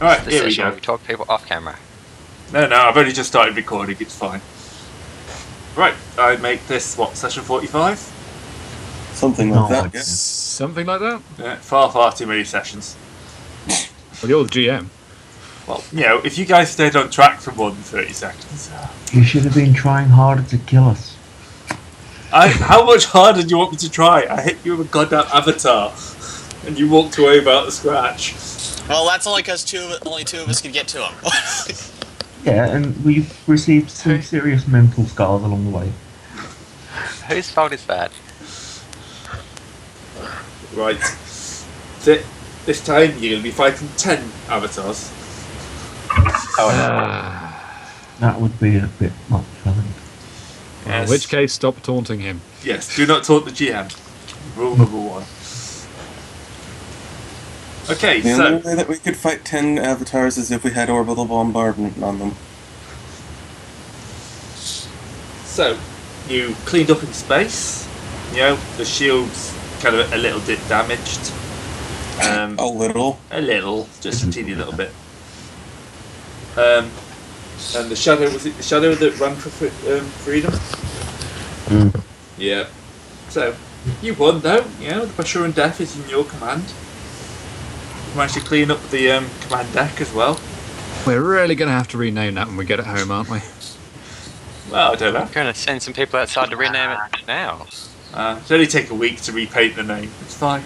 Alright, The here we session go. where we talk to people off camera. No, I've only just started recording, it's fine. Right, I make this, session 45? Something like that, yes. Something like that? Yeah, far too many sessions. Well, you're the GM. Well, if you guys stayed on track for more than 30 seconds... You should have been trying harder to kill us. How much harder do you want me to try? I hit you with a goddamn avatar, and you walked away without a scratch. Well, that's only because only two of us can get to him. Yeah, and we've received some serious mental scars along the way. Whose fault is that? Right. This time you're going to be fighting 10 avatars. That would be a bit much, I think. Yes. In which case, stop taunting him. Yes, do not taunt the GM. Rule number 1. Okay, The so... only way that we could fight 10 avatars is if we had orbital bombardment on them. So, you cleaned up in space. The shield's kind of a little bit damaged. A little. A little, just a teeny little bit. And the shadow, was it the shadow that ran for freedom? Yeah. So, you won though, the Bashuran Death is in your command. You managed to clean up the command deck as well. We're really going to have to rename that when we get it home, aren't we? Well, I don't know. I'm going to send some people outside to rename it now. It'll only take a week to repaint the name. It's fine.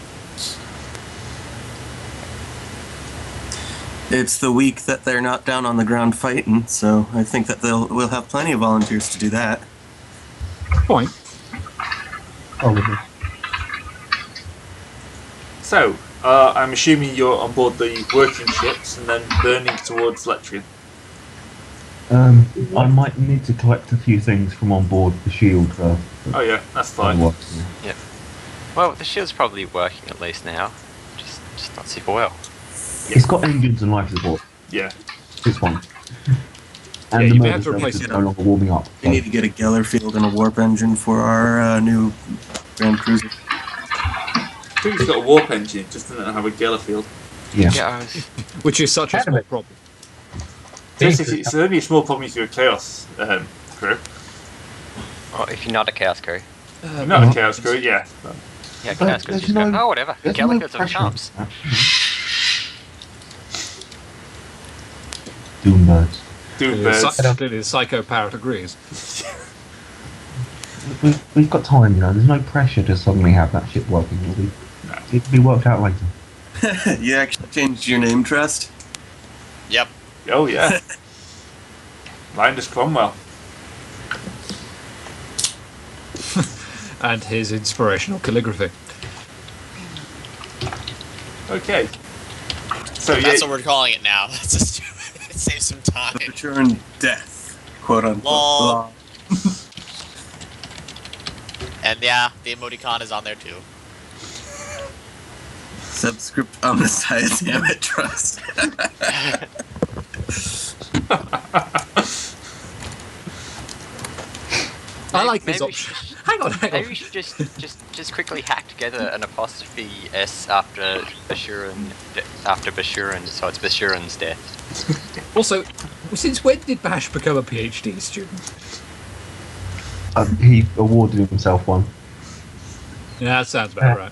It's the week that they're not down on the ground fighting, so I think that we'll have plenty of volunteers to do that. Point. Probably. So, I'm assuming you're on board the working ships and then burning towards Letrian. I might need to collect a few things from on board the shield first. Oh yeah, that's fine. Yep. Well, the shield's probably working at least now. Just not super well. It's got engines and life support. Yeah. This one. Yeah, And you the may have to motor replace is it. no longer warming up. We need to get a Geller field and a warp engine for our new Grand Cruiser. I think it's got a warp engine, it just doesn't have a Geller field. Yeah. Yeah, I was... Which is such a small problem. It's only a small problem if you're a Chaos crew. Well, if you're not a Chaos crew. Not a Chaos crew, yeah. Yeah, Chaos crew's there's just go, no- oh, whatever. There's Galactus no are pressure. chumps. Doombirds. Doombirds. Clearly, the Psycho Parrot agrees. We've got time, There's no pressure to suddenly have that ship working. It'll be worked out later. You actually changed your name, Trust? Yep. Oh yeah. Linus Cromwell. And his inspirational calligraphy. Okay. So That's what we're calling it now. That's just it saves some time. The Bashuran Death, quote unquote. Lol. And yeah, the emoticon is on there too. Subscript on the side, damn it, Trust. I like this Maybe we option. should- Hang on. Maybe we should just quickly hack together an apostrophe S after Bashuran, so it's Bashuran's death. Also, since when did Bash become a PhD student? He awarded himself one. Yeah, that sounds about right.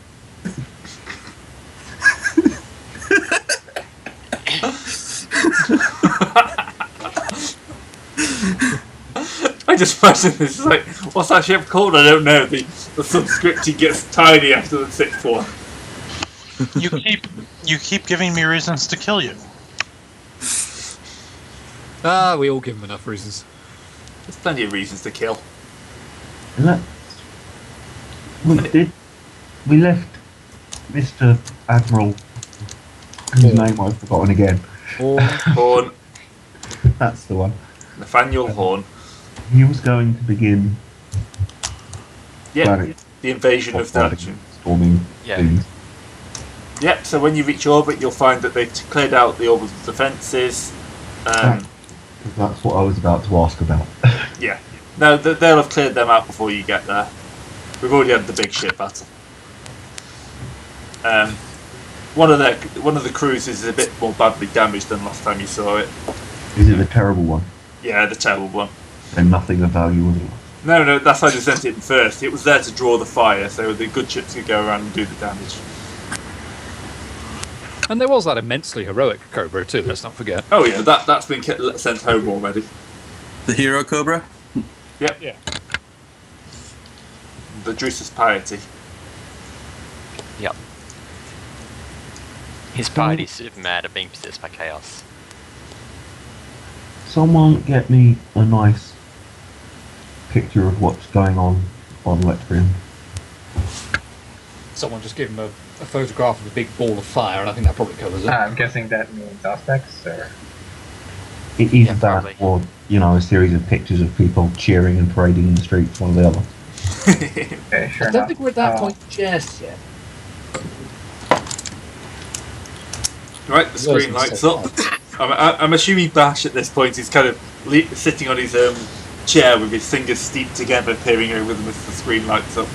I just imagine this is like, what's that ship called? I don't know. The subscription gets tiny after the sixth one. You keep giving me reasons to kill you. We all give him enough reasons. There's plenty of reasons to kill. We left Mr. Admiral, whose name I've forgotten again. Horn. That's the one. Nathaniel Horn. He was going to begin Yeah, planning, the invasion of Neptune. storming Yeah. things. Yep, so when you reach orbit, you'll find that they've cleared out the orbital defences. That's what I was about to ask about. Yeah. No, they'll have cleared them out before you get there. We've already had the big ship battle. one of the cruisers is a bit more badly damaged than last time you saw it. Is it the terrible one? Yeah, the terrible one. And nothing of value was it? No, that's why they sent it in first. It was there to draw the fire, so the good ships could go around and do the damage. And there was that immensely heroic Cobra too, let's not forget. Oh yeah, that's been sent home already. The hero Cobra? Yep. Yeah. The Drusus Piety. Yep. His party's super mad at being possessed by chaos. Someone get me a nice picture of what's going on Lectrian. Someone just give him a photograph of a big ball of fire, and I think that probably covers it. I'm guessing that means Auspex, or... It is Yeah, that, probably. or a series of pictures of people cheering and parading in the streets, one or the other. Okay, sure I don't enough. think we're at that point just yet. Right, the screen lights up. I'm assuming Bash at this point is kind of sitting on his chair with his fingers steeped together, peering over them as the screen lights up.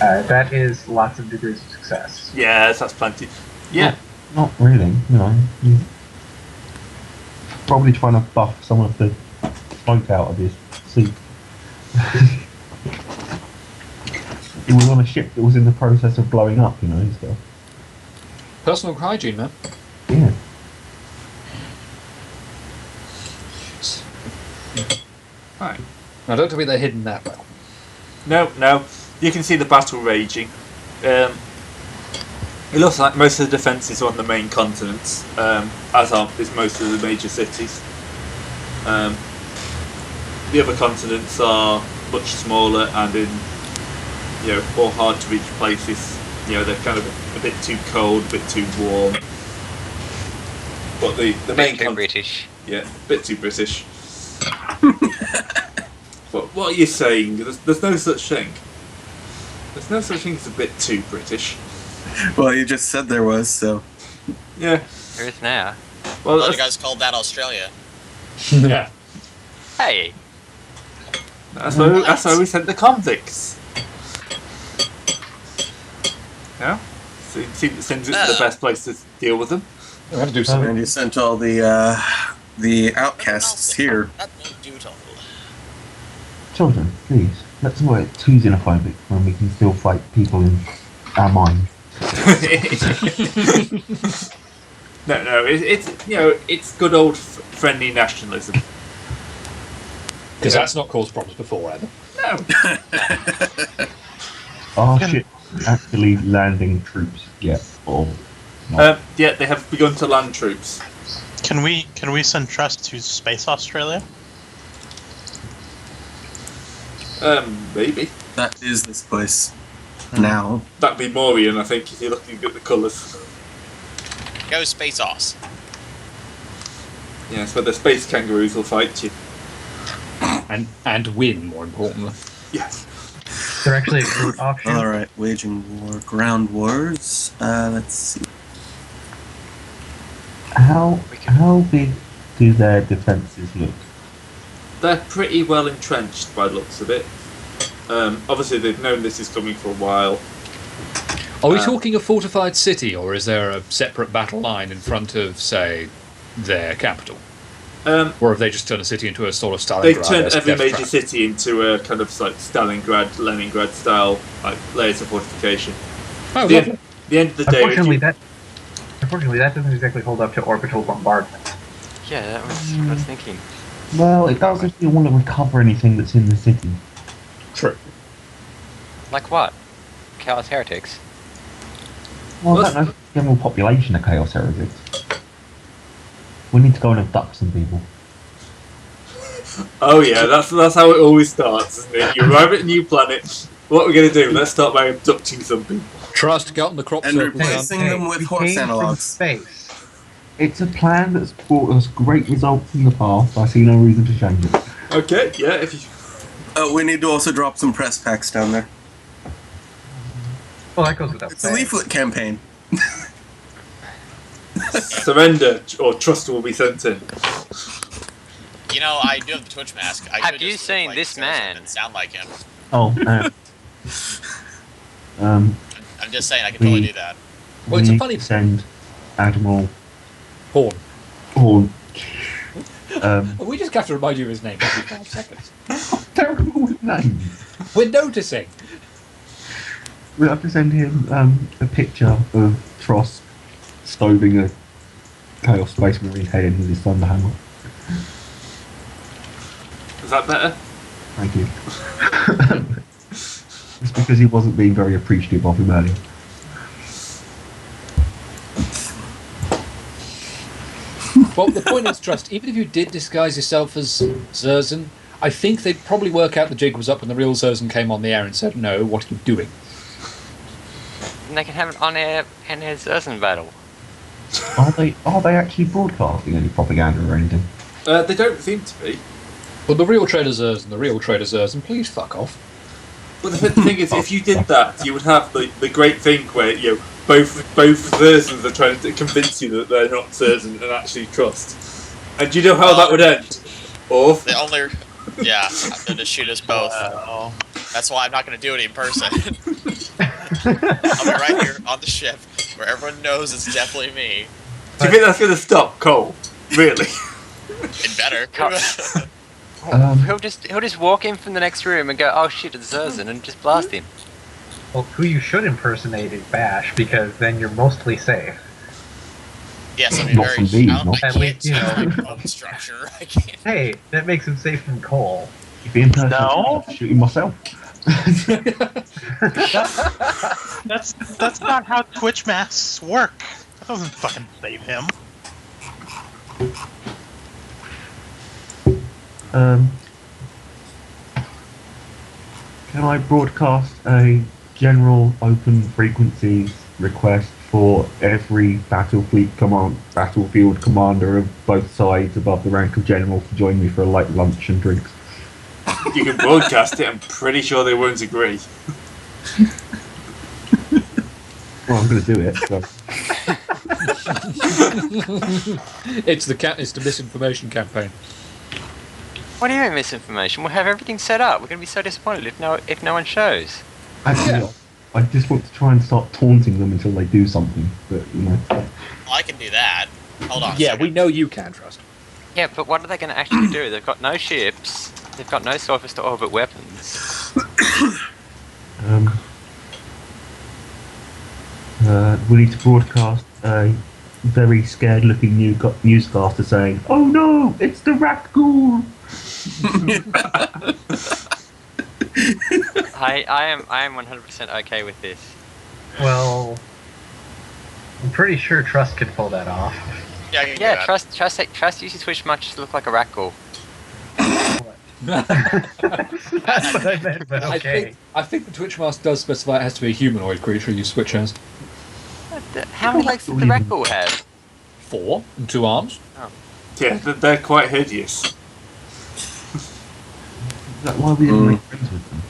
That is lots of degrees of success. Yes, that's plenty. Yeah. Not really, He's probably trying to buff some of the smoke out of his seat. He was on a ship that was in the process of blowing up, and stuff. Personal hygiene, man. Yeah. Right. I don't think they're hidden that well. No. You can see the battle raging. It looks like most of the defences are on the main continents, as is most of the major cities. The other continents are much smaller and in more hard to reach places. They're kind of a bit too cold, a bit too warm. But the main Bit too British. yeah, a bit too British. But what are you saying? There's no such thing. There's no such thing as a bit too British. Well, you just said there was, so... Yeah. There is now. Well, A lot of that's, guys called that Australia. Yeah. Hey! that's why we sent the convicts. Yeah. Seems it's the best place to deal with them. We have to do something. And you sent all the outcasts here. That won't do at all. Children, please, let's not get too xenophobic when we can still fight people in our mind. No, it's good old friendly nationalism. Because that's not caused problems before, either. No. Are ships actually landing troops yet, or not? Yeah, they have begun to land troops. Can we send trust to Space Australia? Maybe. That is this place. Now. That'd be Morian, I think, if you're looking at the colours. Go Space Oz. Yeah, so the space kangaroos will fight you. And win, more importantly. Yes. They're actually a good option. Alright, waging war. Ground wars. Let's see. How big do their defences look? They're pretty well entrenched by the looks of it. Obviously, they've known this is coming for a while. Are we talking a fortified city, or is there a separate battle line in front of, say, their capital? Or have they just turned a city into a sort of Stalingrad? They've turned every major city into a kind of like Stalingrad, Leningrad style like layers of fortification. Oh, the, lovely. the end of the day, Unfortunately, that doesn't exactly hold up to orbital bombardment. Yeah, that was what I was thinking. Well, it does if you want to recover anything that's in the city. True. Like what? Chaos Heretics? Well, I don't know if the general population of Chaos Heretics. We need to go and abduct some people. Oh yeah, that's how it always starts, isn't it? You arrive at a new planet. What are we going to do? Let's start by abducting some people. Trust, get on the crop And circle. replacing them with we horse came from analogs. space. It's a plan that's brought us great results in the past. I see no reason to change it. Okay, yeah. If you We need to also drop some press packs down there. Well, that goes without It's a saying. leaflet campaign. surrender or trust will be sent in. You know, I do have the Twitch mask. I Have could you just seen look like this Saracen man? and sound like him. Oh, I'm just saying, I can totally do that. Well, it's a We funny- send Admiral Horn. Horn. We just have to remind you of his name every 5 seconds. Terrible name. We're noticing. We have to send him a picture of Tross stoving a Chaos Space Marine head in with his Thunderhammer. Is that better? Thank you. It's because he wasn't being very appreciative of him earlier. Well, the point is, Trust, even if you did disguise yourself as Zerzan, I think they'd probably work out the jig was up when the real Zerzan came on the air and said, no, what are you doing? And they can have an on-air Zerzan battle. Are they actually broadcasting any propaganda or anything? They don't seem to be. Well, the real Trader Zerzan, please fuck off. But the thing is, if you did that, you would have the great thing where both Zerzans are trying to convince you that they're not Zerzan and actually trust. And do you know how that would end? Orf? They only, yeah, they're to shoot us both. That's why I'm not going to do it in person. I'll be right here on the ship where everyone knows it's definitely me. Do you think that's going to stop Cole? Really? It better. He'll just walk in from the next room and go, oh shit, it's Zerzan, and just blast him. Well, who you should impersonate is Bash, because then you're mostly safe. Yes, I mean, Not very. from me, I don't not- think At least, you know. my own structure. I can't. Hey, that makes him safe from Cole. If he impersonates No. me, I'm shooting myself. That's not how Twitch masks work. That doesn't fucking save him. Can I broadcast a general open frequencies request for every battlefield commander of both sides above the rank of general to join me for a light lunch and drinks? You can broadcast it, I'm pretty sure they won't agree. Well, I'm going to do it. So. It's the misinformation campaign. What do you mean misinformation? We'll have everything set up. We're going to be so disappointed if no one shows. Actually, I just want to try and start taunting them until they do something. But Well, I can do that. Hold on. a Yeah, second. we know you can, Trust. Yeah, but what are they going to actually do? They've got no ships. They've got no surface to orbit weapons. we need to broadcast a very scared-looking newscaster saying, "Oh no, it's the Rat Ghoul!" I am 100% okay with this. Well, I'm pretty sure Trust could pull that off. Yeah, I can do Yeah, that. trust uses Twitch much to look like a rat ghoul. That's what I meant, but okay. I think the Twitch mask does specify it has to be a humanoid creature you switch as. How many legs does the rat ghoul have? 4 and 2 arms. Yeah, they're quite hideous. Is that why we didn't make friends with them?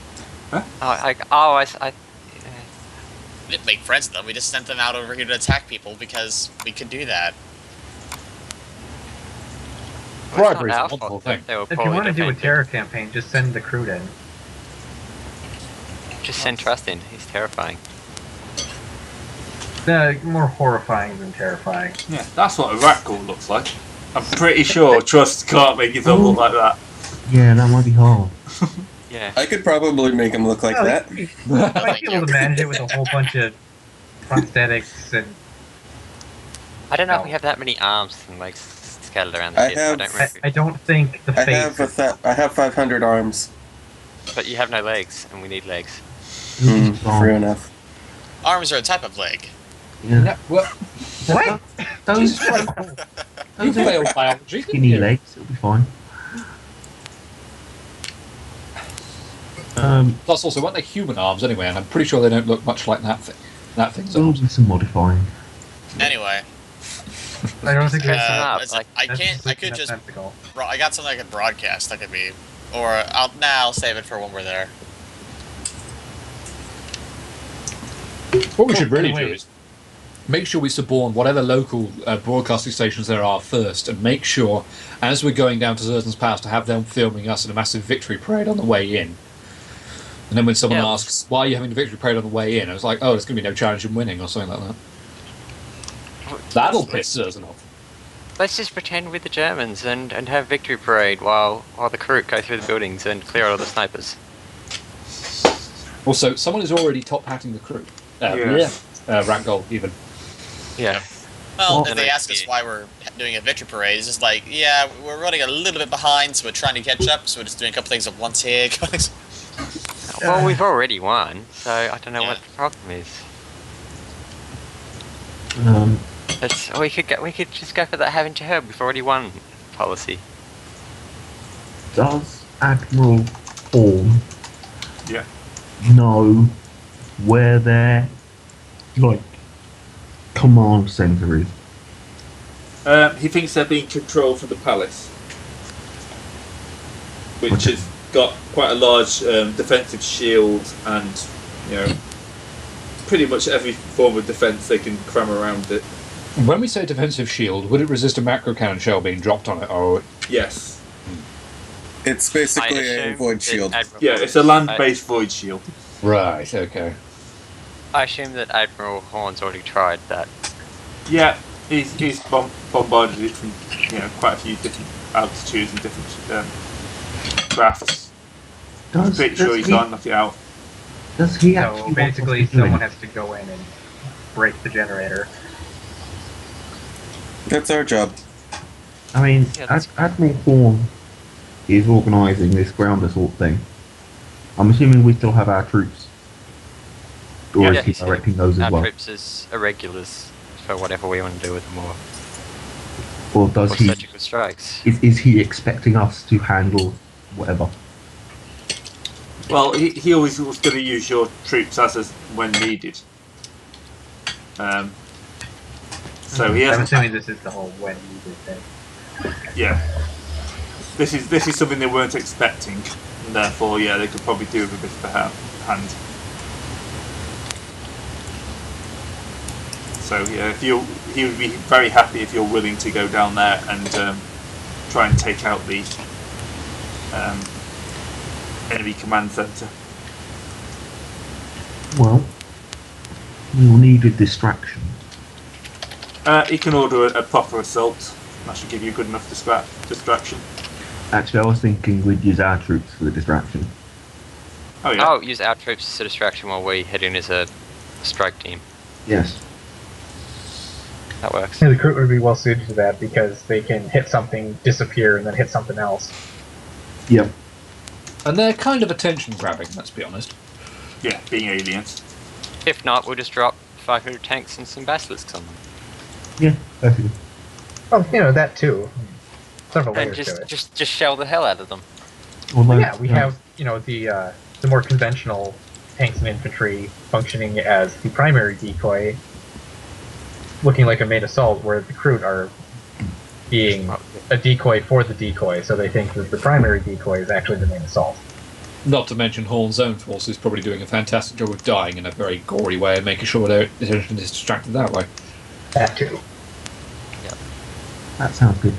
I We didn't make friends with them. We just sent them out over here to attack people because we could do that. Bribery is a our wonderful fault thing. they were If you poorly want to do a defended. terror campaign, just send the Crude in. Just send Trust in. He's terrifying. More horrifying than terrifying. Yeah, that's what a rat ghoul looks like. I'm pretty sure Trust can't make himself look like that. Yeah, that might be hard. Yeah. I could probably make him look like that. You might be able to manage it with a whole bunch of prosthetics and. I don't know if No. we have that many arms and legs scattered around the I ship. have- I don't remember. I don't think the I face. have 500 arms. But you have no legs, and we need legs. True enough. Arms are a type of leg. Yeah. Well, What? Those, you those failed biology, didn't skinny you? legs, it'll be fine. Plus, also, weren't they human arms anyway? And I'm pretty sure they don't look much like that thing's There'll arms. be some modifying. Anyway, I don't think there's That's I enough, I could just. I got something I could broadcast. That could be, or I'll save it for when we're there. What we should really do wait. is make sure we suborn whatever local broadcasting stations there are first, and make sure, as we're going down to Zerzan's Pass, to have them filming us in a massive victory parade on the way in. And then when someone Yeah. asks, why are you having the victory parade on the way in? I was like, oh, there's going to be no challenge in winning or something like that. That'll piss Curzon off. Let's just pretend we're the Germans and have victory parade while the crew go through the buildings and clear out all the snipers. Also, someone is already top hatting the crew. Ragdoll, even. Yeah. Well, Well, if they ask us why we're doing a victory parade, it's just like, yeah, we're running a little bit behind, so we're trying to catch up, so we're just doing a couple things at once here, guys. Well, we've already won, so I don't know Yeah. what the problem is. We could just go for that having to herb. We've already won policy. Does Admiral Horn Yeah. know where their like command center is? He thinks they're being controlled from the palace, which Okay. has got quite a large defensive shield and, pretty much every form of defense they can cram around it. When we say defensive shield, would it resist a macro cannon shell being dropped on it? Or Yes. It's basically a assume void that shield. Admiral- Yeah, it's a land-based void shield. right, okay. I assume that Admiral Horn's already tried that. Yeah, he's bombarded it from quite a few different altitudes and different crafts. I'm pretty sure he can't knock it out. Does he So actually want basically, us to do someone it? has to go in and break the generator. That's our job. I mean, Yeah, that's Admiral Horn is organising this ground assault thing. I'm assuming we still have our troops. Or Yeah, is he he's directing those as Our well? troops as irregulars for whatever we want to do with them, Or does or he? surgical strikes. Is he expecting us to handle whatever? Well, he always was going to use your troops as when needed. So he I'm hasn't. assuming this is the whole when needed thing. Yeah. This is something they weren't expecting, and therefore, yeah, they could probably do with a bit of a hand. So yeah, if he would be very happy if you're willing to go down there and try and take out the enemy command center. Well, we'll need a distraction. He can order a proper assault. That should give you a good enough distraction. Actually, I was thinking we'd use our troops for the distraction. Oh yeah. Oh, use our troops as a distraction while we head in as a strike team. Yes. That works. Yeah, the crew would be well suited to that because they can hit something, disappear, and then hit something else. Yep. And they're kind of attention grabbing, let's be honest. Yeah, being aliens. If not, we'll just drop 500 tanks and some basilisks on them. Yeah, perfectly. Oh, that too. Several And layers to it. just shell the hell out of them. Although, Yeah, we have the more conventional tanks and infantry functioning as the primary decoy, looking like a main assault, where the crew are being a decoy for the decoy, so they think that the primary decoy is actually the main assault. Not to mention Horn's own force is probably doing a fantastic job of dying in a very gory way and making sure their attention is distracted that way. That too. that sounds good.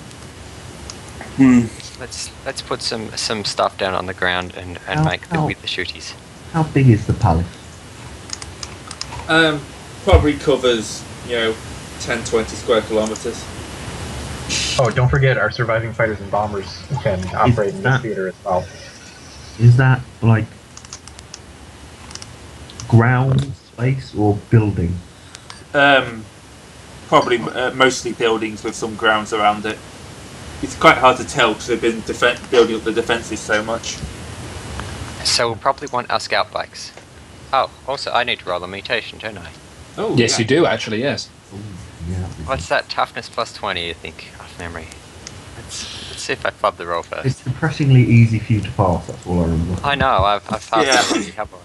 Let's put some stuff down on the ground and make the with the shooties. How big is the palace? Probably covers 10-20 square kilometers. Oh, don't forget our surviving fighters and bombers can operate in this that- theater as well. Is that like ground space or building? Probably mostly buildings with some grounds around it. It's quite hard to tell because they've been building up the defences so much. So we'll probably want our scout bikes. Oh, also I need to roll a mutation, don't I? Oh, Yes, yeah. you do, actually, yes. Yeah. What's that toughness plus 20, I think, off memory? Let's see if I flub the roll It's first. depressingly easy for you to pass, that's all I remember. I know, I've passed Yeah. already, have I?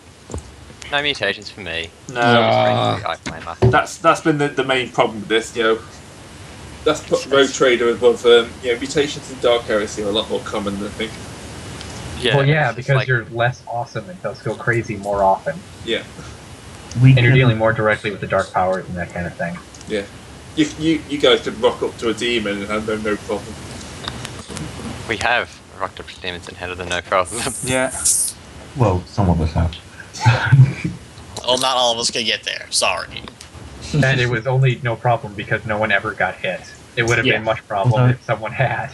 No mutations for me. No, I flamer. that's been the main problem with this. That's put Rogue Trader above. Mutations in Dark Heresy are a lot more common, I think. Yeah, Well, yeah, it's because like, you're less awesome and does go crazy more often. Yeah, We And you're can- dealing more directly with the dark powers and that kind of thing. yeah. You guys could rock up to a demon and have no problem. we have rocked up to demons and handled them no problem. Yeah. Well, some of us have. Well, not all of us could get there. Sorry. And it was only no problem because no one ever got hit. It would have Yeah. been much problem Okay. if someone had.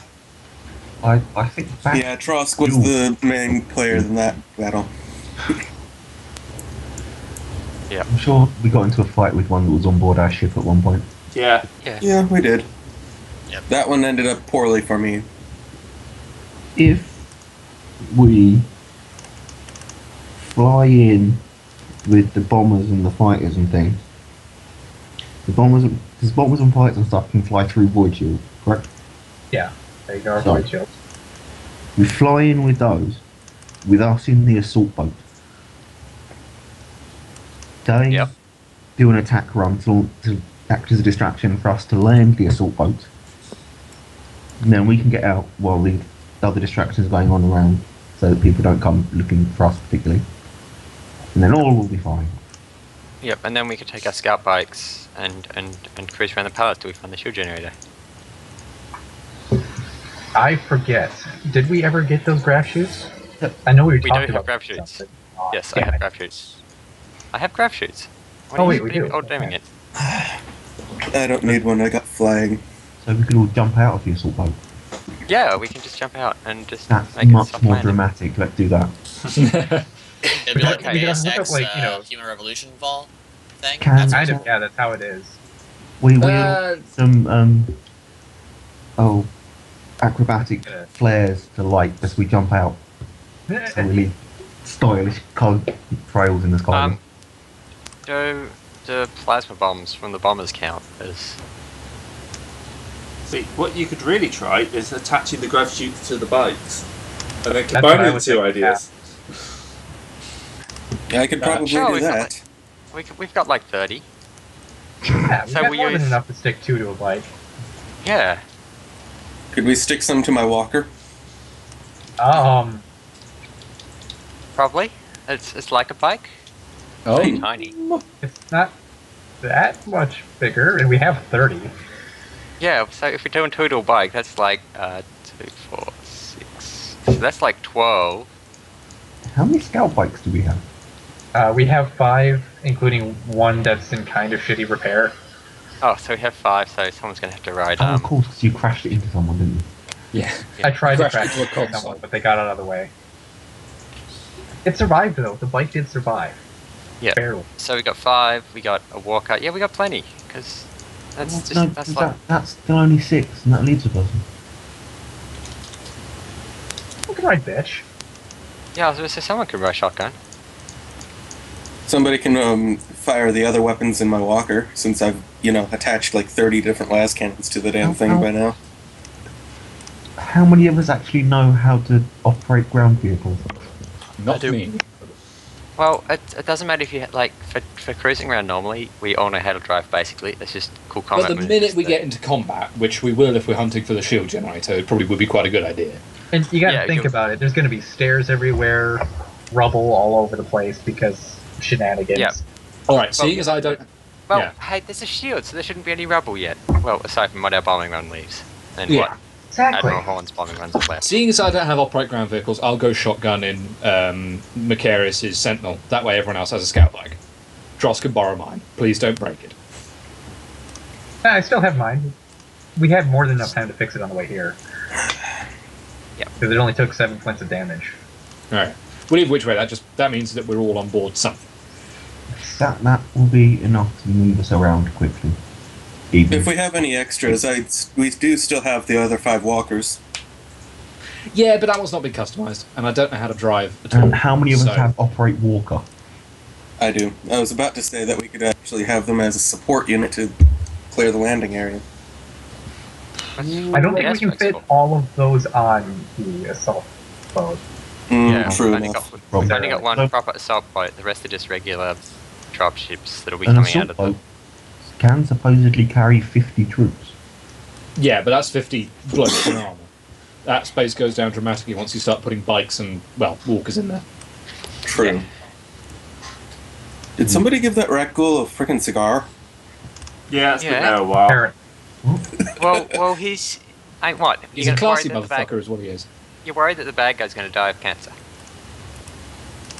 I think back Yeah, Trosk was the main player in that battle. I'm sure we got into a fight with one that was on board our ship at one point. Yeah. Yeah, we did. Yep. That one ended up poorly for me. If we fly in with the bombers and the fighters and things, because bombers and fighters and stuff can fly through void shield, correct? Yeah, there you go. So- Void shield. We fly in with those, with us in the assault boat. They Yep. do an attack run to act as a distraction for us to land the assault boat. And then we can get out while the other distractions are going on around so that people don't come looking for us particularly. And then all will be fine. Yep, and then we could take our scout bikes and cruise around the palace till we find the shield generator. I forget. Did we ever get those graph shoots? I know we We talked don't have about graph this shoots. stuff, but, Yes, I damn have it. graph shoots. I have graph shoots. What Oh, are wait, you we people do. all doing it? I don't need one, I got flying. So we could all jump out of the assault boat. Yeah, we can just jump out and just That's make a much soft more landing. dramatic. Let's do that. It'd be like Okay. a Deus We can Ex look up, like, you know- Human Revolution fall thing. Can- That's Kind what of, yeah, that's how it is. We will Uh, some acrobatic Yeah. flares to light as we jump out. Some really stylish trails in the sky. Do the plasma bombs from the bombers count as... See, what you could really try is attaching the grav shoots to the bikes, and then what I combining the was two thinking, ideas. Yeah, I could probably sure, do we've got, that. We've got like 30. Yeah, we So got we more than use- enough to stick two to a bike. Yeah. Could we stick some to my walker? Probably. It's like a bike. Oh, Pretty tiny. It's not that much bigger, and we have 30. Yeah, so if we're doing two-wheel bike, that's like 2, 4, 6. So that's like 12. How many scout bikes do we have? We have 5, including one that's in kind of shitty repair. Oh, so we have 5, so someone's gonna have to ride. Oh, of course, 'cause you crashed it into someone, didn't you? yeah. I tried to Crashed crash into a it console. someone, but they got out of the way. It survived though. The bike did survive. Yeah. Barely. So we got 5. We got a walker. Yeah, we got plenty. Because that's just No, that's 'cause like that's still only 6, and that leaves a person. We can ride bitch. yeah. I was gonna say someone could ride shotgun. Somebody can fire the other weapons in my walker, since I've, attached like 30 different las cannons to the damn thing by now. How many of us actually know how to operate ground vehicles? Not do. me. Well, it doesn't matter if you like for cruising around normally. We all know how to drive basically. It's just cool combat. But the moves minute we that- get into combat, which we will if we're hunting for the shield generator, it probably would be quite a good idea. And you gotta Yeah, think go- about it. There's gonna be stairs everywhere, rubble all over the place because shenanigans. Yeah. All right, seeing as I don't, Well, yeah. hey, there's a shield, so there shouldn't be any rubble yet. Well, aside from what our bombing run leaves, and Yeah. what Exactly. Admiral Horn's bombing runs have left. Seeing as I don't have operate ground vehicles, I'll go shotgun in Macarius' Sentinel. That way everyone else has a scout bike. Dross can borrow mine. Please don't break it. I still have mine. We had more than enough time to fix it on the way here. Yep. Because it only took 7 points of damage. Alright. Well, either which way, that means that we're all on board something. That will be enough to move us around quickly. Even. If we have any extras, we do still have the other 5 walkers. Yeah, but that one's not been customised, and I don't know how to drive at all. And how many of us so- have operate walker? I do. I was about to say that we could actually have them as a support unit to clear the landing area. I don't think That's we can fit flexible. all of those on the assault boat. Yeah, True we've only enough. got, we've only got one So- proper assault boat. The rest are just regular drop ships that'll be An coming out assault of the. boat can supposedly carry 50 troops. Yeah, but that's 50 blokes in armour. That space goes down dramatically once you start putting bikes and, well, walkers in there. True. Did somebody give that rat ghoul a frickin' cigar? Yeah, it's been Yeah. there a while. Parrot. Well, he's. Ain't what? He's a You're gonna worry classy that the bad- motherfucker, is what he is. You're worried that the bad guy's going to die of cancer.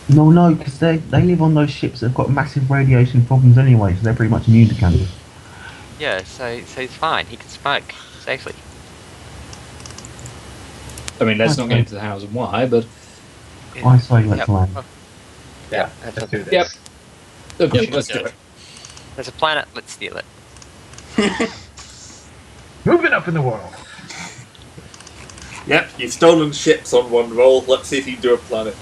No, because they live on those ships that have got massive radiation problems anyway, so they're pretty much immune to cancer. Yeah, so he's fine. He can smoke safely. I mean, let's not get into the hows and why, but I say let's Yep. land. Yeah, That's let's do this. Yep. Okay, Yeah, let's do yeah. it. There's a planet. Let's steal it. Moving up in the world. Yep, you've stolen ships on one roll. Let's see if you can do a planet.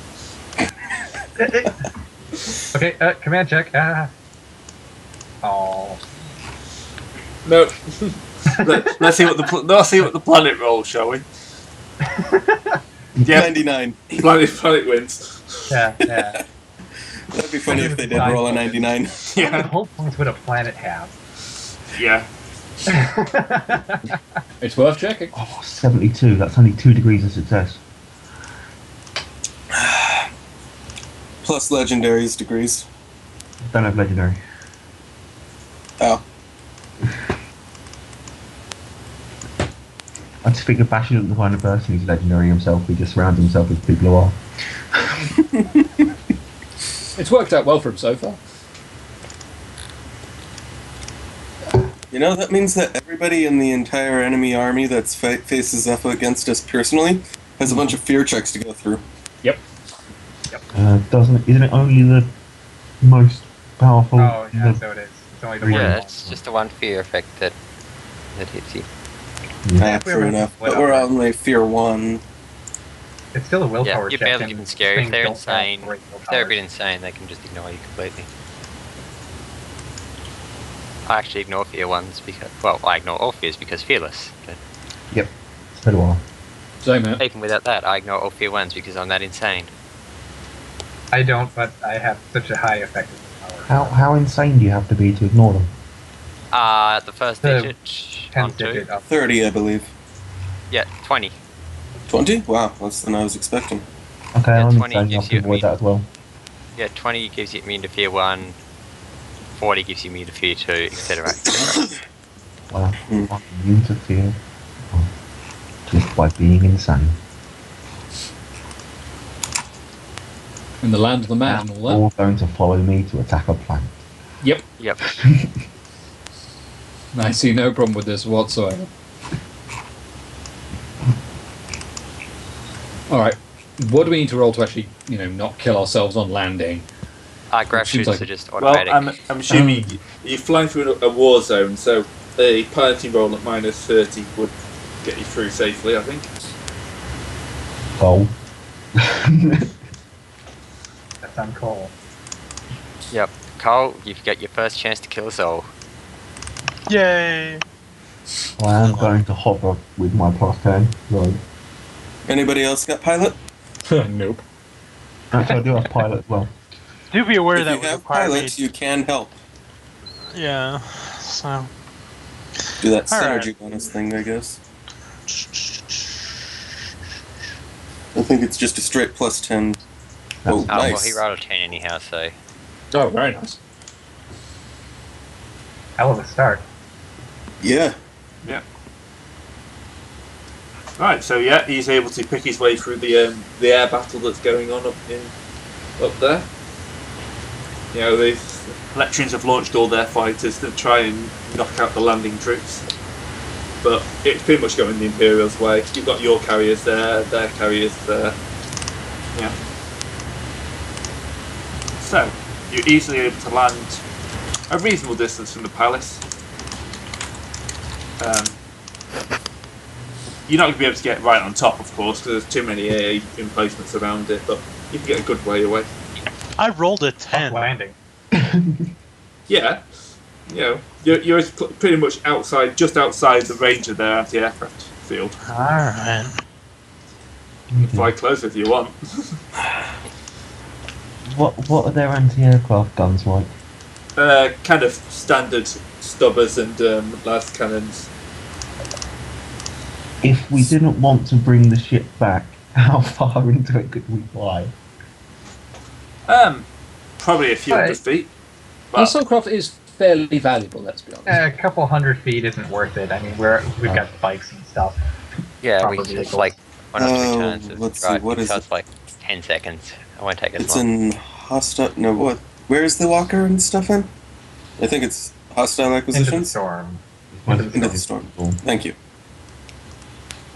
Okay, command check. Oh. No. let's see what the planet rolls, shall we? Yeah, 99. planet wins. Yeah. That'd be funny if they did roll a 99. How many Yeah, hull points would a planet have? yeah. It's worth checking. Oh, 72. That's only 2 degrees of success. Plus legendaries degrees. Don't have legendary. Oh. I just figure Bash isn't the kind of person who's legendary himself. He just surrounds himself with people who are. It's worked out well for him so far. You know, that means that everybody in the entire enemy army that's faces up against us personally has a bunch of fear checks to go through. Yep. Isn't it only the most powerful? Oh, yeah, the- so it is. It's only the Yeah, one. Yeah, it's just the one fear effect that hits you. yeah. if we True were enough. split But we're up, only fear 1. It's still a Yeah, willpower you're check. barely and even scary. If things they're don't have insane, great if they're a bit willpower. insane, they can just ignore you completely. I actually ignore fear ones because, well, I ignore all fears because fearless. But So do I. Same here. even without that, I ignore all fear ones because I'm that insane. I don't, but I have such a high effective power. How insane do you have to be to ignore them? The first The digit 10th on 2. digit up. 30, I believe. Yeah, 20. 20? Wow, less than I was expecting. Okay, Yeah, I'm 20 insane. I gives can you avoid that as well. Yeah, 20 gives you immune to fear 1. 40 gives you immune to fear 2, etc. Wow. Hmm. I'm immune to fear. Just by being insane. In the land of the man and all that. All going to follow me to attack a planet. Yep. Yep. I see no problem with this whatsoever. Alright. What do we need to roll to actually, not kill ourselves on landing? Grab Seems shoots like- are just Well, automatic. I'm assuming you're flying through a war zone, so a piloting roll at minus 30 would get you through safely, I think. Goal. That's on call. Yep. Cole, you've got your first chance to kill us all. Yay! I am going to hover with my +10. So, Anybody else got pilot? Nope. actually, I do have pilot as well. Do be aware If that you would have require me. pilots, you can help. Yeah. So. Do that All synergy right. bonus thing, I guess. I think it's just a straight +10. Oh, Oh, well, nice. he rolled a 10 anyhow, so. Oh, very nice. Hell of a start. Yeah. Right, so yeah, he's able to pick his way through the air battle that's going on up there. The Lectrians have launched all their fighters to try and knock out the landing troops, but it's pretty much going the Imperials' way. You've got your carriers there, their carriers there. Yeah. So you're easily able to land a reasonable distance from the palace. You're not going to be able to get right on top, of course, because there's too many AA emplacements around it, but you can get a good way away. I rolled a Tough 10. landing. Yeah, you're pretty much just outside the range of their anti-aircraft field. Alright. You can fly closer if you want. What are their anti-aircraft guns like? Kind of standard stubbers and las cannons. If we didn't want to bring the ship back, how far into it could we fly? Probably a few hundred Right. feet. Well, But, Soulcraft is fairly valuable, let's be honest. A couple 100 feet isn't worth it. I mean, we've got bikes and stuff. Yeah, Proper we just vehicles. like 1 or 2 Oh, turns of let's see, drive, what is so it? it's like 10 seconds. I won't take as It's long. in hostile. No, what? Where is the walker and stuff in? I think it's hostile Into the acquisitions. storm. Into the storm. Thank you.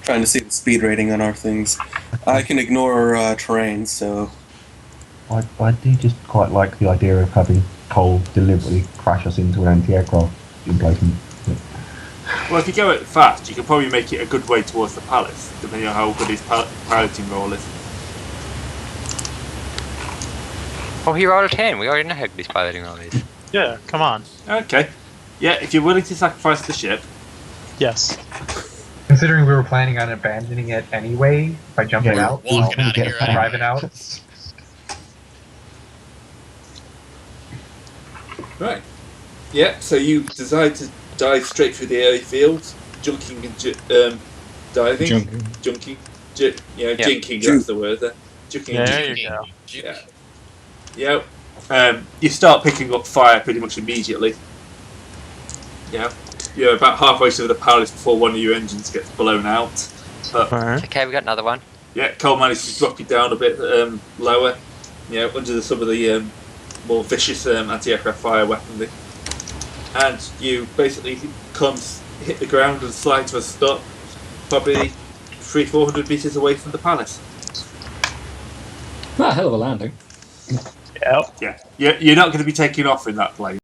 Trying to see the speed rating on our things. I can ignore terrain, so I do just quite like the idea of having Cole deliberately crash us into an anti-aircraft emplacement. Well, if you go it fast, you can probably make it a good way towards the palace, depending on how good his piloting roll is. Oh, he rolled a 10. We already know how good his piloting roll is. Yeah, come on. Okay. Yeah, if you're willing to sacrifice the ship, Yes. Considering we were planning on abandoning it anyway by jumping Yeah, out, Walking I'll out of get here. back. driving out. right. Yeah, so you decide to dive straight through the airfield, junking and diving. Junking. Yeah. Jinking, that's the word there. Junking and There jinking. you go. Yeah. Yeah. You start picking up fire pretty much immediately. Yeah. You're about halfway through the palace before one of your engines gets blown out. But Alright. Okay, we got another one. yeah, Cole managed to drop you down a bit lower. Under some of the more vicious anti-aircraft fire weaponry. And you basically hit the ground and slide to a stop, probably 300-400 meters away from the palace. Ah, hell of a landing. Yep. Yeah, you're not going to be taking off in that plane.